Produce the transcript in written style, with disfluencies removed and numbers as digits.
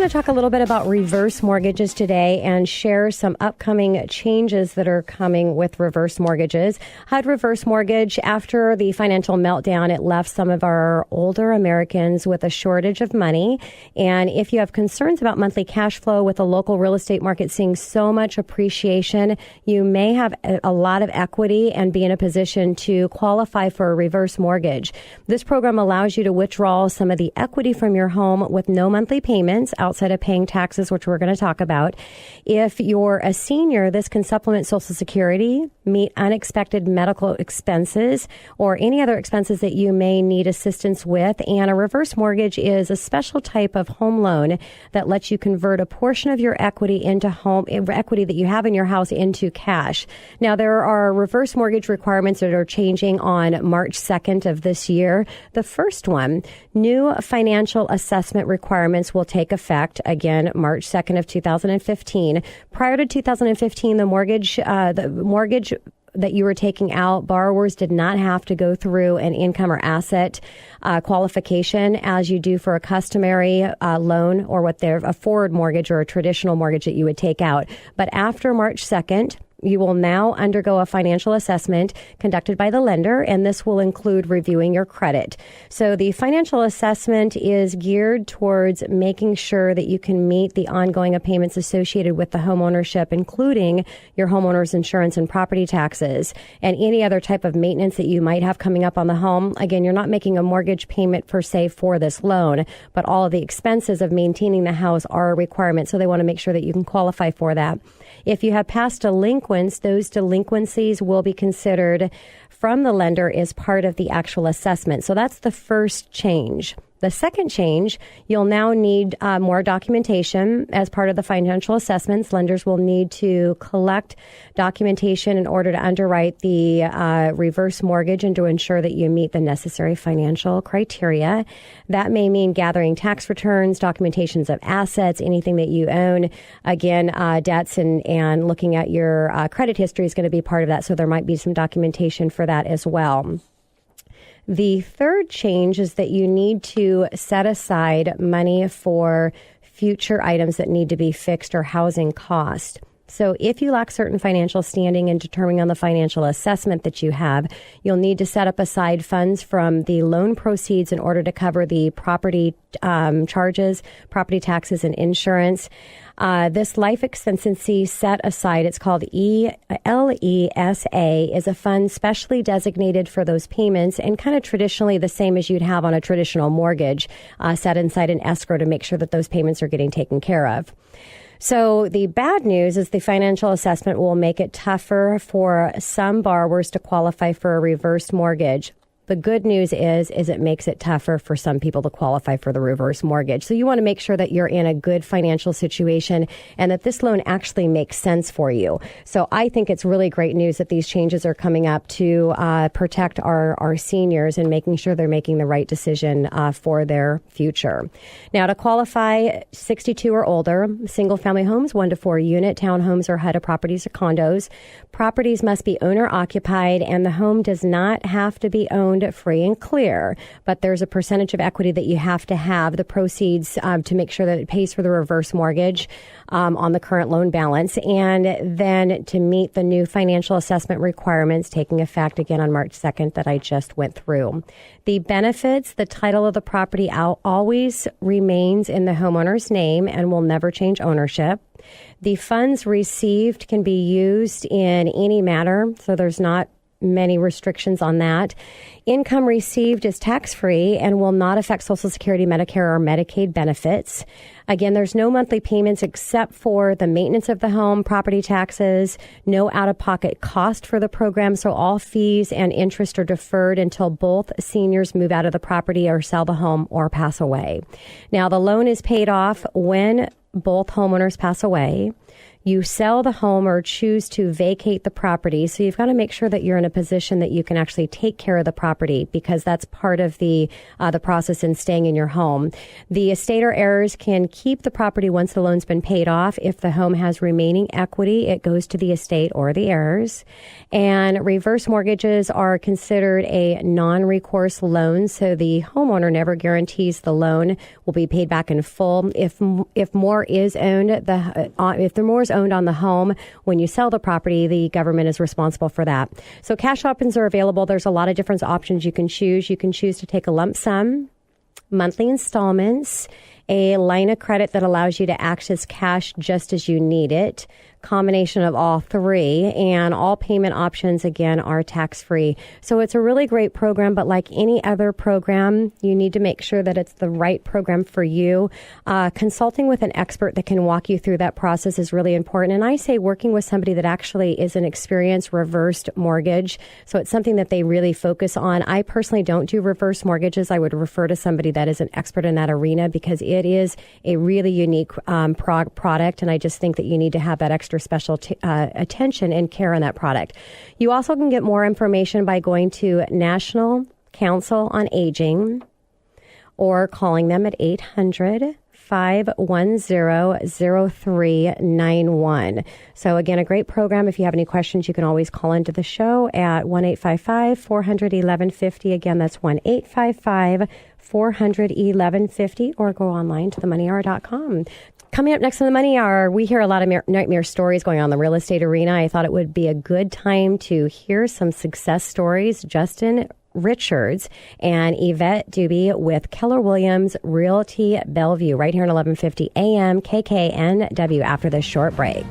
to talk a little bit about reverse mortgages today and share some upcoming changes that are coming with reverse mortgages. HUD Reverse Mortgage, after the financial meltdown, it left some of our older Americans with a shortage of money. And if you have concerns about monthly cash flow with the local real estate market seeing so much appreciation, you may have a lot of equity and be in a position to qualify for a reverse mortgage. This program allows you to withdraw some of the equity from your home with no monthly payments outside of paying taxes, which we're going to talk about. If you're a senior, this can supplement Social Security, meet unexpected medical expenses, or any other expenses that you may need assistance with. And a reverse mortgage is a special type of home loan that lets you convert a portion of your equity into home equity that you have in your house into cash. Now, there are reverse mortgage requirements that are changing on March 2nd of this year. The first one, new financial assessment requirements will take effect again March 2nd of 2015. Prior to 2015, the mortgage that you were taking out, borrowers did not have to go through an income or asset qualification as you do for a customary loan or a forward mortgage or a traditional mortgage that you would take out. But after March 2nd, you will now undergo a financial assessment conducted by the lender, and this will include reviewing your credit. So the financial assessment is geared towards making sure that you can meet the ongoing payments associated with the home ownership, including your homeowner's insurance and property taxes and any other type of maintenance that you might have coming up on the home. Again, you're not making a mortgage payment per se for this loan, but all of the expenses of maintaining the house are a requirement. So they want to make sure that you can qualify for that. If you have past delinquents, those delinquencies will be considered from the lender as part of the actual assessment. So that's the first change. The second change, you'll now need more documentation as part of the financial assessments. Lenders will need to collect documentation in order to underwrite the reverse mortgage and to ensure that you meet the necessary financial criteria. That may mean gathering tax returns, documentations of assets, anything that you own. Again, debts and looking at your credit history is going to be part of that. So there might be some documentation for that as well. The third change is that you need to set aside money for future items that need to be fixed or housing cost. So if you lack certain financial standing in determining on the financial assessment that you have, you'll need to set up aside funds from the loan proceeds in order to cover the property charges, property taxes, and insurance. This life expectancy set aside, it's called LESA, is a fund specially designated for those payments and kind of traditionally the same as you'd have on a traditional mortgage, set inside an escrow to make sure that those payments are getting taken care of. So the bad news is the financial assessment will make it tougher for some borrowers to qualify for a reverse mortgage. The good news is it makes it tougher for some people to qualify for the reverse mortgage. So you want to make sure that you're in a good financial situation and that this loan actually makes sense for you. So I think it's really great news that these changes are coming up to protect our seniors and making sure they're making the right decision for their future. Now, to qualify, 62 or older, single-family homes, 1 to 4 unit, townhomes or HUD properties or condos. Properties must be owner-occupied, and the home does not have to be owned free and clear, but there's a percentage of equity that you have to have, the proceeds to make sure that it pays for the reverse mortgage on the current loan balance, and then to meet the new financial assessment requirements taking effect again on March 2nd that I just went through. The benefits, the title of the property always remains in the homeowner's name and will never change ownership. The funds received can be used in any manner, so there's not many restrictions on that. Income received is tax-free and will not affect Social Security, Medicare, or Medicaid benefits. Again, there's no monthly payments except for the maintenance of the home, property taxes, no out-of-pocket cost for the program, so all fees and interest are deferred until both seniors move out of the property or sell the home or pass away. Now, the loan is paid off when both homeowners pass away. you sell the home or choose to vacate the property. So you've got to make sure that you're in a position that you can actually take care of the property, because that's part of the process in staying in your home. The estate or heirs can keep the property once the loan's been paid off. If the home has remaining equity, it goes to the estate or the heirs. And reverse mortgages are considered a non-recourse loan, so the homeowner never guarantees the loan will be paid back in full. If more is owned, if the more is owned on the home when you sell the property, the government is responsible for that. So cash options are available. There's a lot of different options you can choose. You can choose to take a lump sum, monthly installments, a line of credit that allows you to access cash just as you need it, combination of all three, and all payment options, again, are tax-free. So it's a really great program, but like any other program, you need to make sure that it's the right program for you. Consulting with an expert that can walk you through that process is really important. And I say working with somebody that actually is an experienced reversed mortgage. So it's something that they really focus on. I personally don't do reverse mortgages. I would refer to somebody that is an expert in that arena, because it is a really unique product. And I just think that you need to have that extra special attention and care on that product. You also can get more information by going to National Council on Aging or calling them at 800-510-0391. So again, a great program. If you have any questions, you can always call into the show at 1-855-400-1150. Again, that's 1-855-400-1150, or go online to themoneyhour.com. Coming up next on the Money Hour, we hear a lot of nightmare stories going on in the real estate arena. I thought it would be a good time to hear some success stories. Justin Richards and Yvette Duby with Keller Williams Realty Bellevue, right here at 1150 AM KKNW after this short break.